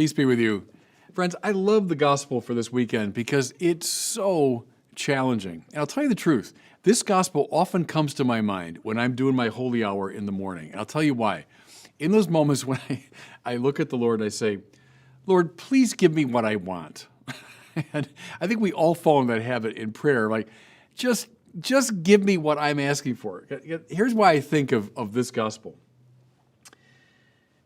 Peace be with you. Friends, I love the gospel for this weekend because it's so challenging. And I'll tell you the truth, this gospel often comes to my mind when I'm doing my holy hour in the morning. And I'll tell you why. In those moments when I look at the Lord and I say, Lord, please give me what I want. And I think we all fall in that habit in prayer, like, just give me what I'm asking for. Here's why I think of this gospel.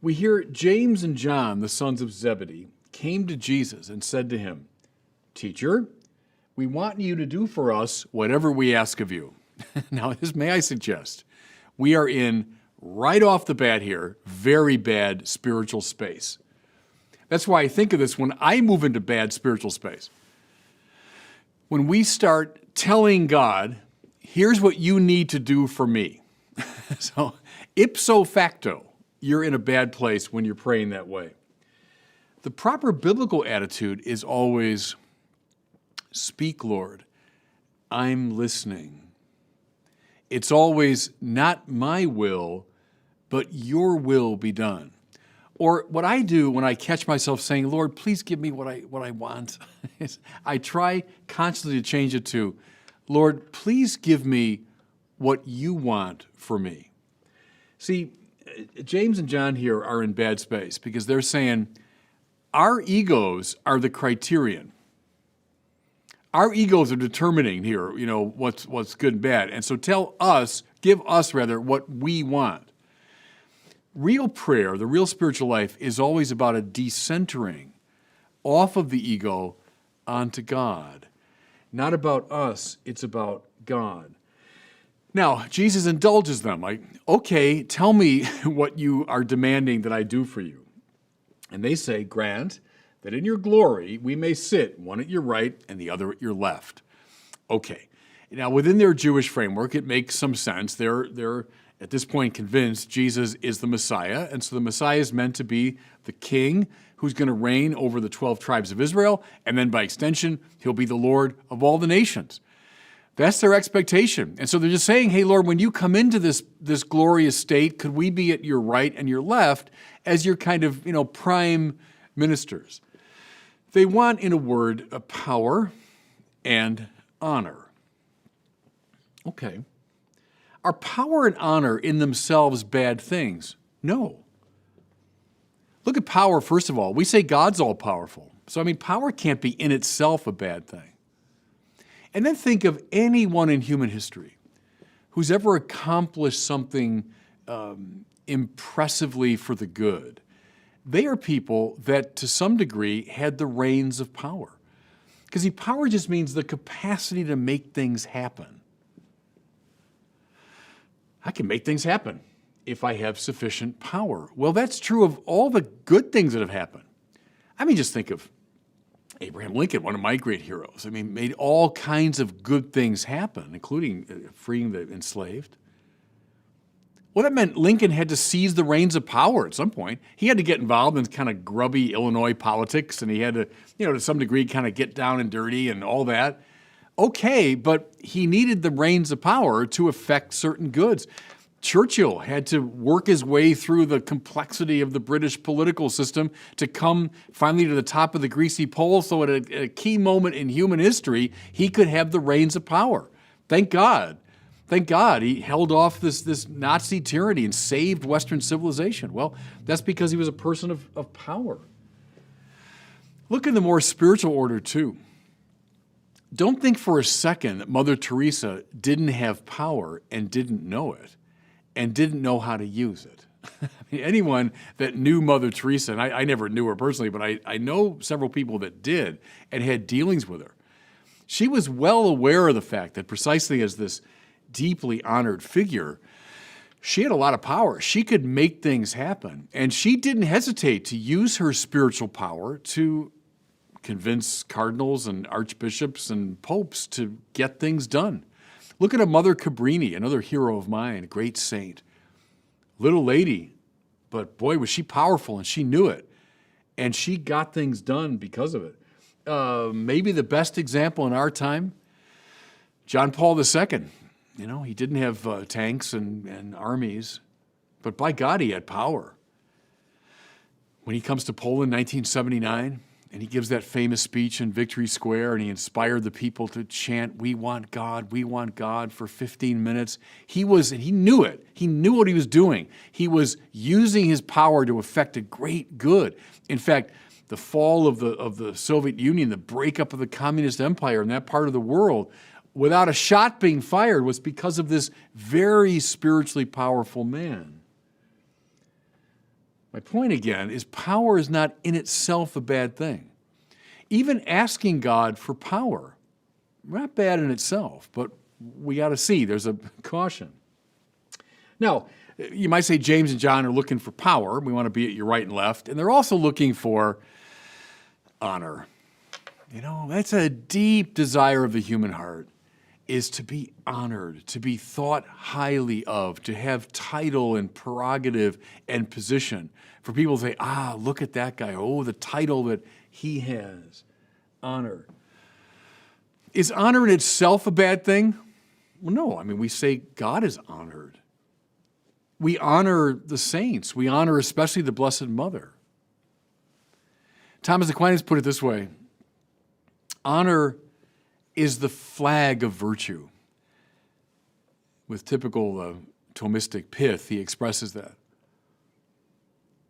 We hear James and John, the sons of Zebedee, came to Jesus and said to him, Teacher, we want you to do for us whatever we ask of you. Now, this may I suggest, we are in, right off the bat here, very bad spiritual space. That's why I think of this when I move into bad spiritual space. When we start telling God, here's what you need to do for me. So, ipso facto, you're in a bad place when you're praying that way. The proper biblical attitude is always, speak, Lord, I'm listening. It's always not my will, but your will be done. Or what I do when I catch myself saying, Lord, please give me what I want, is I try constantly to change it to, Lord, please give me what you want for me. See, James and John here are in bad space because they're saying, our egos are the criterion. Our egos are determining here, what's good and bad. And so give us what we want. Real prayer, the real spiritual life, is always about a decentering off of the ego onto God. Not about us, it's about God. Now, Jesus indulges them, like, okay, tell me what you are demanding that I do for you. And they say, grant that in your glory we may sit, one at your right and the other at your left. Okay. Now, within their Jewish framework, it makes some sense. They're at this point convinced Jesus is the Messiah, and so the Messiah is meant to be the king who's going to reign over the 12 tribes of Israel, and then by extension, he'll be the Lord of all the nations. That's their expectation. And so they're just saying, hey, Lord, when you come into this glorious state, could we be at your right and your left as your kind of, prime ministers? They want, in a word, a power and honor. Okay. Are power and honor in themselves bad things? No. Look at power, first of all. We say God's all-powerful. So, power can't be in itself a bad thing. And then think of anyone in human history who's ever accomplished something impressively for the good. They are people that, to some degree, had the reins of power. Because power just means the capacity to make things happen. I can make things happen if I have sufficient power. Well, that's true of all the good things that have happened. Just think of Abraham Lincoln, one of my great heroes. Made all kinds of good things happen, including freeing the enslaved. Well, that meant Lincoln had to seize the reins of power at some point. He had to get involved in kind of grubby Illinois politics, and he had to, to some degree, kind of get down and dirty and all that. Okay, but he needed the reins of power to affect certain goods. Churchill had to work his way through the complexity of the British political system to come finally to the top of the greasy pole, so at a key moment in human history, he could have the reins of power. Thank God. Thank God he held off this Nazi tyranny and saved Western civilization. Well, that's because he was a person of power. Look in the more spiritual order, too. Don't think for a second that Mother Teresa didn't have power and didn't know it, and didn't know how to use it. Anyone that knew Mother Teresa, and I never knew her personally, but I know several people that did and had dealings with her. She was well aware of the fact that precisely as this deeply honored figure, she had a lot of power. She could make things happen, and she didn't hesitate to use her spiritual power to convince cardinals and archbishops and popes to get things done. Look at a Mother Cabrini, another hero of mine, a great saint. Little lady, but boy, was she powerful, and she knew it. And she got things done because of it. Maybe the best example in our time, John Paul II. He didn't have tanks and armies, but by God, he had power. When he comes to Poland in 1979, and he gives that famous speech in Victory Square, and he inspired the people to chant, we want God," for 15 minutes. He knew it. He knew what he was doing. He was using his power to effect a great good. In fact, the fall of the Soviet Union, the breakup of the communist empire in that part of the world, without a shot being fired, was because of this very spiritually powerful man. My point again is power is not in itself a bad thing. Even asking God for power, not bad in itself, but we got to see there's a caution. Now, you might say James and John are looking for power. We want to be at your right and left. And they're also looking for honor. That's a deep desire of the human heart, is to be honored, to be thought highly of, to have title and prerogative and position. For people to say, look at that guy. Oh, the title that he has. Honor. Is honor in itself a bad thing? Well, no. We say God is honored. We honor the saints. We honor especially the Blessed Mother. Thomas Aquinas put it this way: honor is the flag of virtue. With typical Thomistic pith, he expresses that.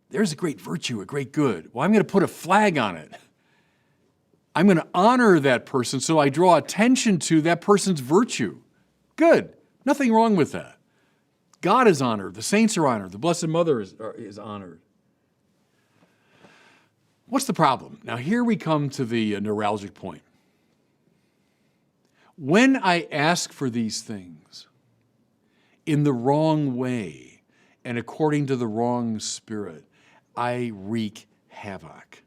There's a great virtue, a great good. Well, I'm going to put a flag on it. I'm going to honor that person, so I draw attention to that person's virtue. Good. Nothing wrong with that. God is honored. The saints are honored. The Blessed Mother is honored. What's the problem? Now, here we come to the neuralgic point. When I ask for these things in the wrong way and according to the wrong spirit, I wreak havoc.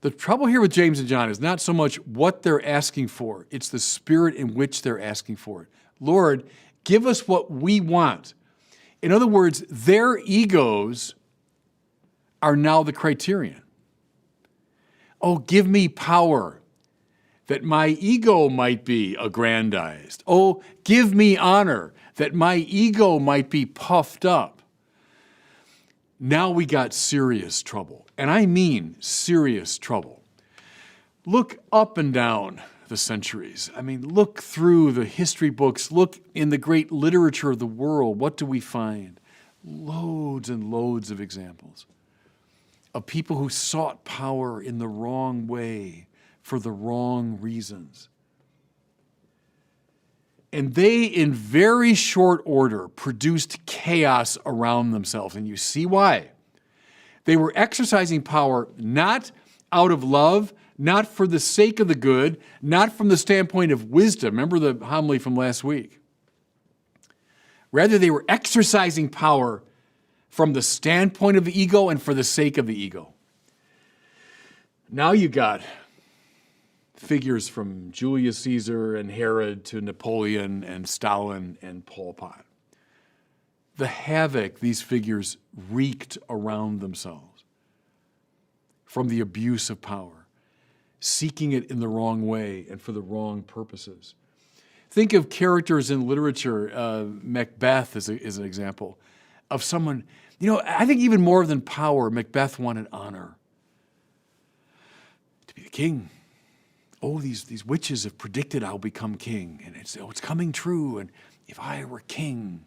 The trouble here with James and John is not so much what they're asking for, it's the spirit in which they're asking for it. Lord, give us what we want. In other words, their egos are now the criterion. Oh, give me power, that my ego might be aggrandized. Oh, give me honor, that my ego might be puffed up. Now we got serious trouble, and I mean serious trouble. Look up and down the centuries. Look through the history books, look in the great literature of the world. What do we find? Loads and loads of examples of people who sought power in the wrong way for the wrong reasons. And they, in very short order, produced chaos around themselves. And you see why. They were exercising power not out of love, not for the sake of the good, not from the standpoint of wisdom. Remember the homily from last week. Rather, they were exercising power from the standpoint of the ego and for the sake of the ego. Now you got figures from Julius Caesar and Herod to Napoleon and Stalin and Pol Pot. The havoc these figures wreaked around themselves from the abuse of power, seeking it in the wrong way and for the wrong purposes. Think of characters in literature. Macbeth is an example of someone, I think even more than power, Macbeth wanted honor. To be the king. Oh, these witches have predicted I'll become king, and it's coming true, and if I were king.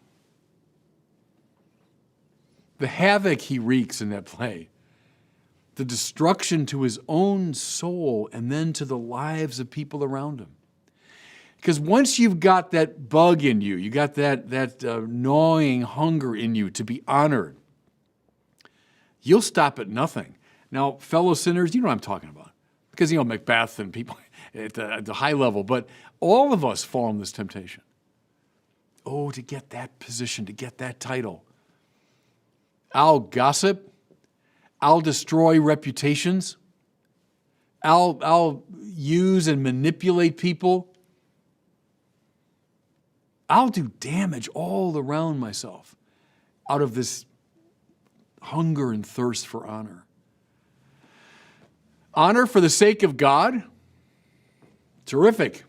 The havoc he wreaks in that play, the destruction to his own soul and then to the lives of people around him. Because once you've got that bug in you, you got that gnawing hunger in you to be honored, you'll stop at nothing. Now, fellow sinners, you know what I'm talking about. Because, Macbeth and people at the high level, but all of us fall in this temptation. Oh, to get that position, to get that title. I'll gossip. I'll destroy reputations. I'll use and manipulate people. I'll do damage all around myself out of this hunger and thirst for honor. Honor for the sake of God? Terrific.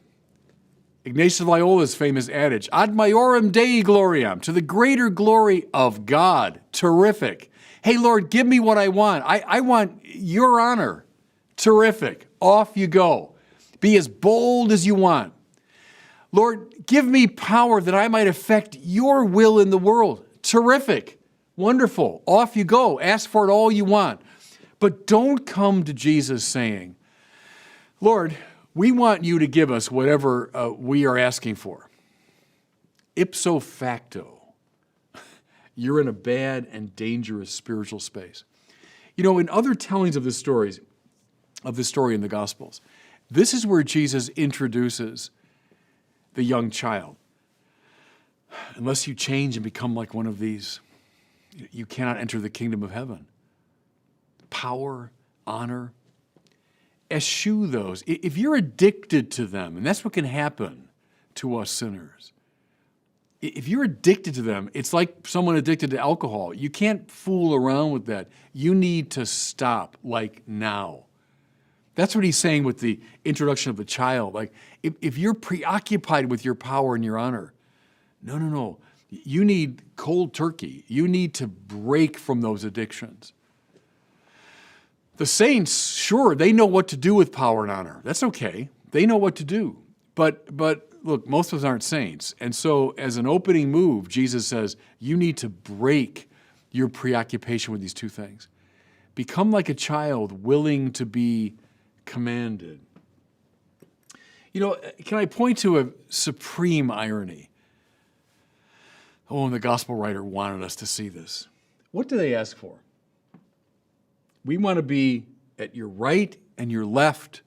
Ignatius of Loyola's famous adage, ad maiorem Dei gloriam, to the greater glory of God. Terrific. Hey, Lord, give me what I want. I want your honor. Terrific. Off you go. Be as bold as you want. Lord, give me power that I might affect your will in the world. Terrific. Wonderful. Off you go. Ask for it all you want. But don't come to Jesus saying, Lord, we want you to give us whatever we are asking for. Ipso facto, you're in a bad and dangerous spiritual space. You know, in other tellings of this story in the Gospels, this is where Jesus introduces the young child. Unless you change and become like one of these, you cannot enter the kingdom of heaven. Power, honor, eschew those. If you're addicted to them, and that's what can happen to us sinners, if you're addicted to them, it's like someone addicted to alcohol. You can't fool around with that. You need to stop, like now. That's what he's saying with the introduction of the child. Like, if you're preoccupied with your power and your honor, no. You need cold turkey. You need to break from those addictions. The saints, sure, they know what to do with power and honor. That's okay. They know what to do. But look, most of us aren't saints. And so as an opening move, Jesus says, you need to break your preoccupation with these two things. Become like a child willing to be commanded. You know, can I point to a supreme irony? Oh, and the gospel writer wanted us to see this. What do they ask for? We want to be at your right and your left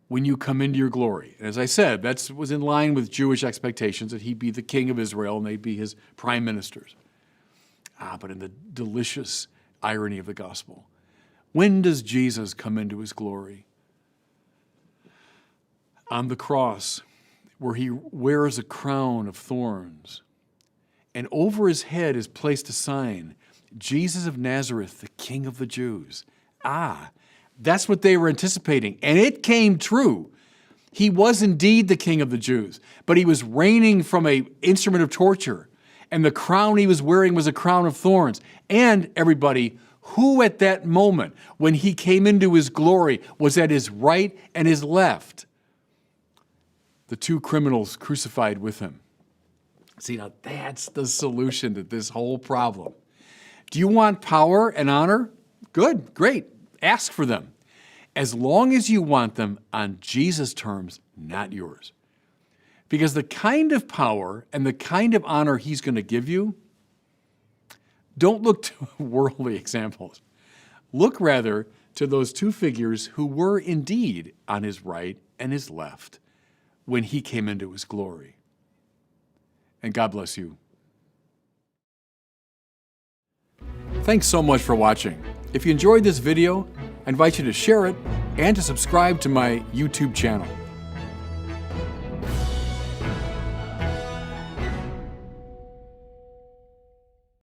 when you come into your glory. And as I said, that was in line with Jewish expectations, that he'd be the king of Israel and they'd be his prime ministers. But in the delicious irony of the gospel, when does Jesus come into his glory? On the cross, where he wears a crown of thorns, and over his head is placed a sign, Jesus of Nazareth, the King of the Jews. That's what they were anticipating. And it came true. He was indeed the King of the Jews, but he was reigning from an instrument of torture. And the crown he was wearing was a crown of thorns. And everybody, who at that moment, when he came into his glory, was at his right and his left? The two criminals crucified with him. See, now that's the solution to this whole problem. Do you want power and honor? Good, great. Ask for them. As long as you want them on Jesus' terms, not yours. Because the kind of power and the kind of honor he's going to give you, don't look to worldly examples. Look rather to those two figures who were indeed on his right and his left when he came into his glory. And God bless you. Thanks so much for watching. If you enjoyed this video, I invite you to share it and to subscribe to my YouTube channel.